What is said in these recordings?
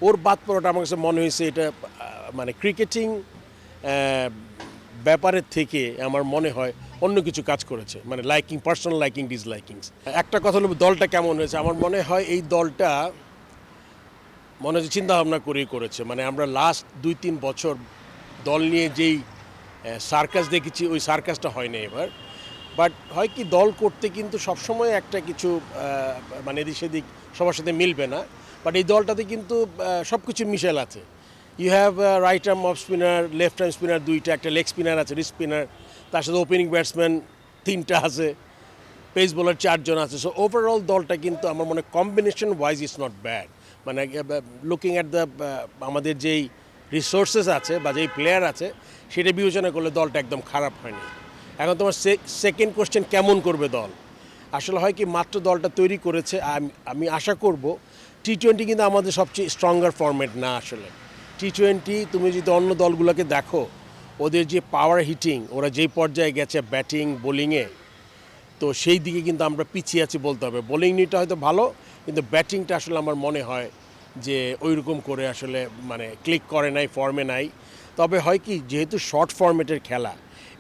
ওর বাদ পড়াটা আমার কাছে মনে হয়েছে এটা মানে ক্রিকেটিং ব্যাপারের থেকে আমার মনে হয় অন্য কিছু কাজ করেছে, মানে লাইকিং, পার্সোনাল লাইকিং, ডিসলাইকিংস। একটা কথা হলো দলটা কেমন হয়েছে, আমার মনে হয় এই দলটা মনে হচ্ছে চিন্তাভাবনা করেই করেছে। মানে আমরা লাস্ট 2-3 বছর দল নিয়ে যেই সার্কাস দেখেছি, ওই সার্কাসটা হয় না এবার। বাট হয় কি, দল করতে কিন্তু সবসময় একটা কিছু মানে এদিক সেদিক সবার সাথে মিলবে না, বাট এই দলটাতে কিন্তু সব কিছু মিশেল আছে। You have right arm of spinner, left arm spinner দুইটা, একটা লেগ স্পিনার আছে, রিস্ট স্পিনার, তার সাথে ওপেনিং ব্যাটসম্যান 3টা আছে, পেস বোলার 4জন আছে। সো ওভারঅল দলটা কিন্তু আমার মনে combination wise is not bad. মানে লুকিং অ্যাট দ্য আমাদের যেই রিসোর্সেস আছে বা যেই প্লেয়ার আছে সেটা বিবেচনা করলে দলটা একদম খারাপ হয়নি। এখন তোমার সেকেন্ড কোশ্চেন, কেমন করবে দল? আসলে হয় কি, মাত্র দলটা তৈরি করেছে। আমি আশা করব টি-20 কিন্তু আমাদের সবচেয়ে স্ট্রঙ্গার ফরম্যাট না। আসলে টি-20 তুমি যদি অন্য দলগুলোকে দেখো, ওদের যে পাওয়ার হিটিং, ওরা যেই পর্যায়ে গেছে ব্যাটিং বোলিংয়ে, তো সেই দিকে কিন্তু আমরা পিছিয়ে আছি বলতে হবে। বোলিং নিটা হয়তো ভালো, কিন্তু ব্যাটিংটা আসলে আমার মনে হয় যে ওই রকম করে আসলে মানে ক্লিক করে নাই, ফর্মে নাই। তবে হয় কি, যেহেতু শর্ট ফরম্যাটের খেলা,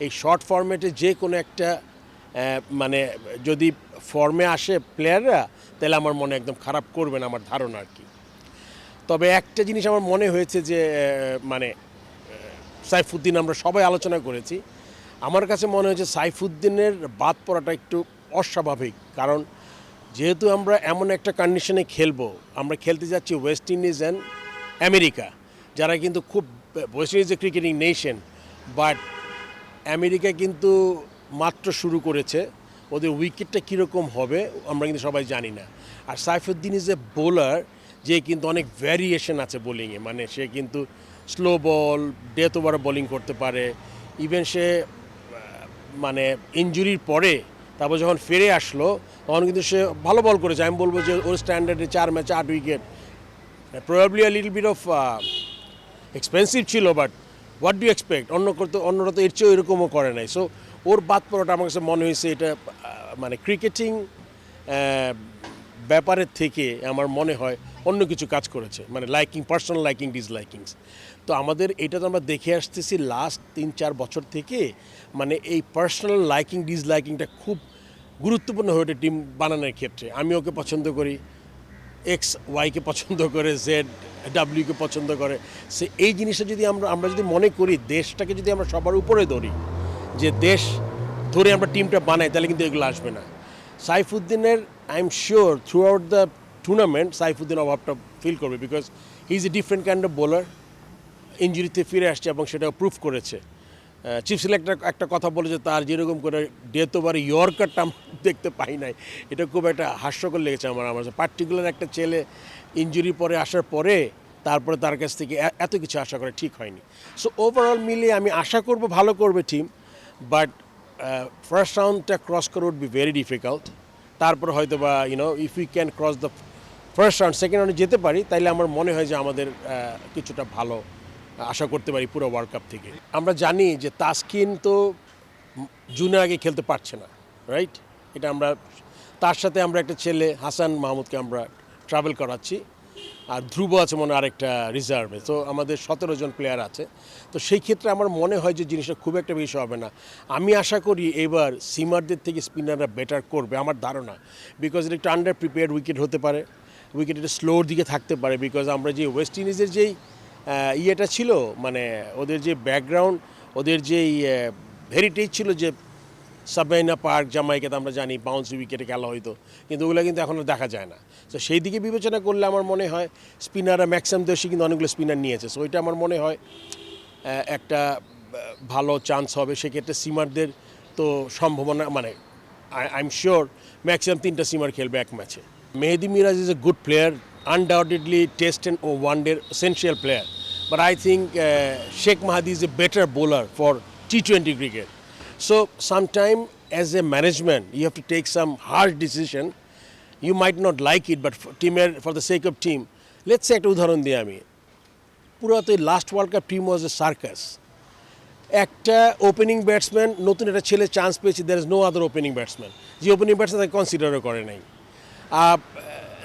এই শর্ট ফরম্যাটে যে কোনো একটা মানে যদি ফর্মে আসে প্লেয়াররা, তাহলে আমার মনে একদম খারাপ করবে না, আমার ধারণা আর কি। তবে একটা জিনিস আমার মনে হয়েছে যে মানে সাইফুদ্দিন, আমরা সবাই আলোচনা করেছি, আমার কাছে মনে হয়েছে সাইফুদ্দিনের বাদ পড়াটা একটু অস্বাভাবিক। কারণ যেহেতু আমরা এমন একটা কন্ডিশনে খেলবো, আমরা খেলতে যাচ্ছি ওয়েস্ট ইন্ডিজ অ্যান্ড আমেরিকা, যারা কিন্তু খুব, West Indies A cricketing nation, but America কিন্তু মাত্র শুরু করেছে। ওদের উইকেটটা কীরকম হবে আমরা কিন্তু সবাই জানি না। আর সাইফুদ্দিন ইজ এ বোলার, যে কিন্তু অনেক ভ্যারিয়েশন আছে বোলিংয়ে। মানে সে কিন্তু স্লো বল, ডেথ ওভার বোলিং করতে পারে। ইভেন সে মানে ইনজুরির পরে তারপর যখন ফিরে আসলো, তখন কিন্তু সে ভালো বল করেছে। আমি বলবো যে ওর স্ট্যান্ডার্ডে 4 ম্যাচে 8 wicket, probably a little bit of expensive ছিল, বাট হোয়াট ডু এক্সপেক্ট, অন্যরা তো এর চেয়েও এরকমও করে নাই। সো ওর বাদ পড়াটা আমার কাছে মনে হয়েছে এটা মানে ক্রিকেটিং ব্যাপারের থেকে আমার মনে হয় অন্য কিছু কাজ করেছে, মানে লাইকিং, পার্সোনাল লাইকিং, ডিসলাইকিংস। তো আমাদের এটা তো আমরা দেখে আসতেছি লাস্ট 3-4 বছর থেকে, মানে এই পার্সোনাল লাইকিং ডিসলাইকিংটা খুব গুরুত্বপূর্ণ হয়ে ওঠে টিম বানানোর ক্ষেত্রে। আমি ওকে পছন্দ করি, এক্স ওয়াইকে পছন্দ করে, জেড ডাব্লিউকে পছন্দ করে। সে এই জিনিসটা যদি আমরা যদি মনে করি, দেশটাকে যদি আমরা সবার উপরে ধরি, যে দেশ ধরে আমরা টিমটা বানাই, তাহলে কিন্তু এগুলো আসবে না। সাইফুদ্দিনের I am sure throughout the tournament Saifuddin অভাবটা ফিল করবে, because he is a different kind of bowler. ইঞ্জুরিতে ফিরে আসছে এবং সেটা প্রুভ করেছে। চিফ সিলেক্টর একটা কথা বলেছে, তার যেরকম করে ডেথ ওভার ইয়র্কারটা আমরা দেখতে পাই নাই, এটা খুব একটা হাস্যকর লেগেছে আমার। পার্টিকুলার একটা ছেলে ইঞ্জুরি পরে আসার পরে তারপরে তার কাছ থেকে এত কিছু আশা করে ঠিক হয়নি। সো ওভারঅল মিলিয়ে আমি আশা করব ভালো করবে টিম, বাট ফার্স্ট রাউন্ডটা ক্রস করে উড বি ভেরি ডিফিকাল্ট। তারপর হয়তো বা if you can cross the first round, second রাউন্ডে যেতে পারি, তাইলে আমার মনে হয় যে আমাদের কিছুটা ভালো আশা করতে পারি পুরো ওয়ার্ল্ড কাপ থেকে। আমরা জানি যে তাসকিন তো জুনের আগে খেলতে পারছে না, রাইট? এটা আমরা, তার সাথে আমরা একটা ছেলে হাসান মাহমুদকে আমরা ট্রাভেল করাচ্ছি, আর ধ্রুব আছে মনে আরেকটা রিজার্ভে। তো আমাদের 17 জন প্লেয়ার আছে। তো সেই ক্ষেত্রে আমার মনে হয় যে জিনিসটা খুব একটা বেশি হবে না। আমি আশা করি এবার সিমারদের থেকে স্পিনাররা বেটার করবে, আমার ধারণা। বিকজ এটা একটু আন্ডার প্রিপেয়ার্ড উইকেট হতে পারে, উইকেট একটু স্লোর দিকে থাকতে পারে। বিকজ আমরা যে ওয়েস্ট ইন্ডিজের যেই ইয়েটা ছিল, মানে ওদের যে ব্যাকগ্রাউন্ড, ওদের যেই হেরিটেজ ছিল, যে সাবমেরিনা পার্ক, জামাইকাতে আমরা জানি বাউন্স উইকেটে খেলা হইতো, কিন্তু ওগুলো কিন্তু এখন দেখা যায় না। তো সেই দিকে বিবেচনা করলে আমার মনে হয় স্পিনাররা ম্যাক্সিমাম দেশে কিন্তু অনেকগুলো স্পিনার নিয়েছে। সো ওইটা আমার মনে হয় একটা ভালো চান্স হবে। সেক্ষেত্রে সিমারদের তো সম্ভাবনা, মানে আই এম শিওর ম্যাক্সিমাম 3টা সিমার খেলবে এক ম্যাচে। Mehedi Miraz is a good player, undoubtedly test and one-day essential player. But I think Sheikh Mahdi is a better bowler for T20 cricket. So sometime as a management, you have to take some harsh decision. You might not like it, but for the sake of team, let's say একটা উদাহরণ দিই আমি, পুরো তো last world cup team was a circus. একটা opening batsman, নতুন একটা ছেলে চান্স পেয়েছে, there is no other opening batsman, যে ওপেনিং ব্যাটসম্যান তাকে কনসিডারও করে নাই।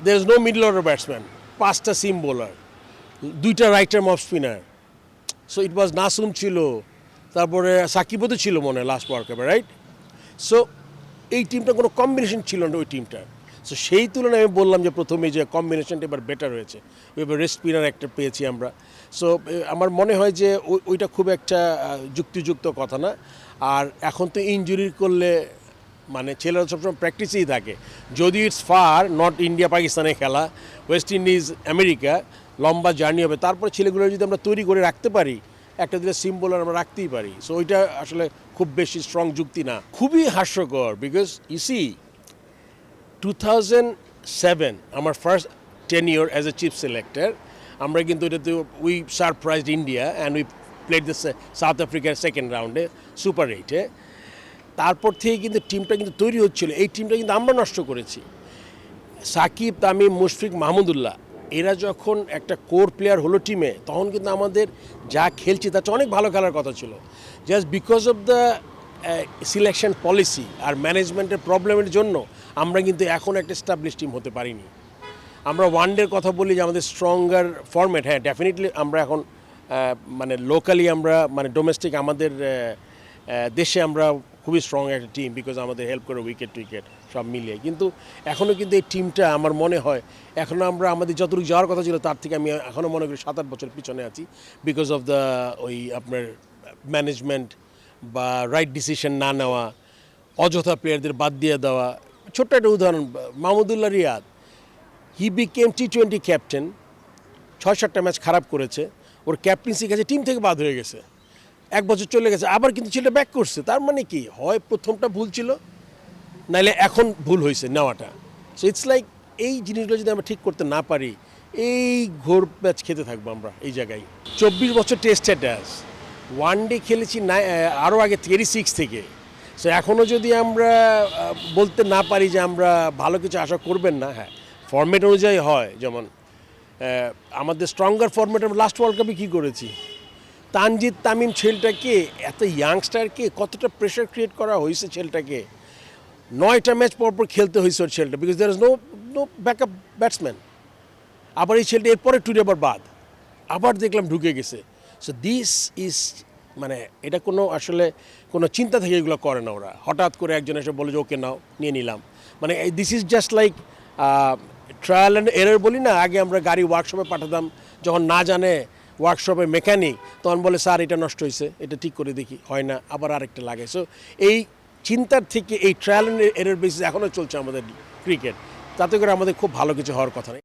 there is no middle order batsman, 5টা সিম বোলার, দুইটা right arm off spinner. So it was Nasum ছিল, তারপরে সাকিবও তো ছিল মনে হয় লাস্ট ওয়ার্ল্ড কাপে, রাইট? সো এই টিমটা কোনো কম্বিনেশন ছিল না ওই টিমটার। সো সেই তুলনায় আমি বললাম যে প্রথমে যে কম্বিনেশনটা এবার বেটার হয়েছে, এবার রেস্ট স্পিনার একটা পেয়েছি আমরা। সো আমার মনে হয় যে ওইটা খুব একটা যুক্তিযুক্ত কথা না। আর এখন তো ইনজুরি করলে মানে ছেলেরা সবসময় প্র্যাকটিসেই থাকে, যদি ইটস ফার নট ইন্ডিয়া পাকিস্তানে খেলা, ওয়েস্ট ইন্ডিজ আমেরিকা, লম্বা জার্নি হবে, তারপরে ছেলেগুলো যদি আমরা তৈরি করে রাখতে পারি একটা দিনের সিম্বল আমরা রাখতেই পারি। সো ওইটা আসলে খুব বেশি স্ট্রং যুক্তি না, খুবই হাস্যকর। বিকজ ইসি 2007 আমার first tenure as a chief selector, আমরা কিন্তু এটাতে we surprised India and we played the south আফ্রিকার সেকেন্ড রাউন্ডে সুপার 8-এ। তারপর থেকে কিন্তু টিমটা কিন্তু তৈরি হচ্ছিল, এই টিমটা কিন্তু আমরা নষ্ট করেছি। সাকিব, তামিম, মুশফিক, মাহমুদুল্লাহ এরা যখন একটা কোর প্লেয়ার হলো টিমে, তখন কিন্তু আমাদের যা খেলছি তার চেয়ে অনেক ভালো খেলার কথা ছিল। Just because of the selection policy আর ম্যানেজমেন্টের প্রবলেমের জন্য আমরা কিন্তু এখন একটা এস্টাবলিশ টিম হতে পারিনি। আমরা ওয়ান ডের কথা বলি যে আমাদের স্ট্রঙ্গার ফরম্যাট, হ্যাঁ ডেফিনেটলি আমরা এখন মানে লোকালি আমরা মানে ডোমেস্টিক আমাদের দেশে আমরা খুবই স্ট্রং একটা টিম, বিকজ আমাদের হেল্প করে উইকেট টুইকেট সব মিলিয়ে। কিন্তু এখনও কিন্তু এই টিমটা আমার মনে হয় এখনও আমরা আমাদের যতটুকু যাওয়ার কথা ছিল তার থেকে আমি এখনও মনে করি 7-8 বছর পিছনে আছি, বিকজ অফ দ্য ওই আপনার ম্যানেজমেন্ট বা রাইট ডিসিশন না নেওয়া, অযথা প্লেয়ারদের বাদ দিয়ে দেওয়া। ছোট্ট একটা উদাহরণ, Mahmudullah Riyad, he became T20 captain, 6-7টা ম্যাচ খারাপ করেছে, ওর ক্যাপ্টেন্সি গেছে, টিম থেকে বাদ হয়ে গেছে, 1 বছর চলে গেছে, আবার কিন্তু ছেলেটা ব্যাক করছে। তার মানে কি হয় প্রথমটা ভুল ছিল, নাইলে এখন ভুল হয়েছে নেওয়াটা। সো ইটস লাইক এই জিনিসগুলো যদি আমরা ঠিক করতে না পারি, এই ঘোর ম্যাচ খেতে থাকবো আমরা এই জায়গায়। 24 বছর টেস্ট স্ট্যাটাস, ওয়ান ডে খেলেছি না আরও আগে 36 থেকে। সো এখনও যদি আমরা বলতে না পারি যে আমরা ভালো কিছু আশা করবেন না, হ্যাঁ ফর্মেট অনুযায়ী হয়, যেমন আমাদের স্ট্রঙ্গার ফর্মেট আমরা লাস্ট ওয়ার্ল্ড কাপে কী করেছি, তানজিদ তামিম ছেলেটাকে এত ইয়াংস্টারকে কতটা প্রেশার ক্রিয়েট করা হয়েছে, ছেলেটাকে 9টা ম্যাচ পরপর খেলতে হয়েছে ওর ছেলেটা, because there is no backup batsman. আবার এই ছেলেটা এরপরে টুডে আবার বাদ, আবার দেখলাম ঢুকে গেছে। সো দিস ইজ মানে এটা কোনো আসলে কোনো চিন্তা থেকে এগুলো করে না ওরা, হঠাৎ করে একজন এসে বলে যে ওকে নাও নিয়ে নিলাম। মানে this is just like trial and error বলি না, আগে আমরা গাড়ি ওয়ার্কশপে পাঠাতাম, যখন না জানে ওয়ার্কশপে মেকানিক, তখন বলে স্যার এটা নষ্ট হয়েছে, এটা ঠিক করে দেখি, হয় না, আবার আরেকটা লাগে। সো এই চিন্তার থেকে এই ট্রায়াল অ্যান্ড এরর বেসিস এখনও চলছে আমাদের ক্রিকেট, তাতে করে আমাদের খুব ভালো কিছু হওয়ার কথা নেই।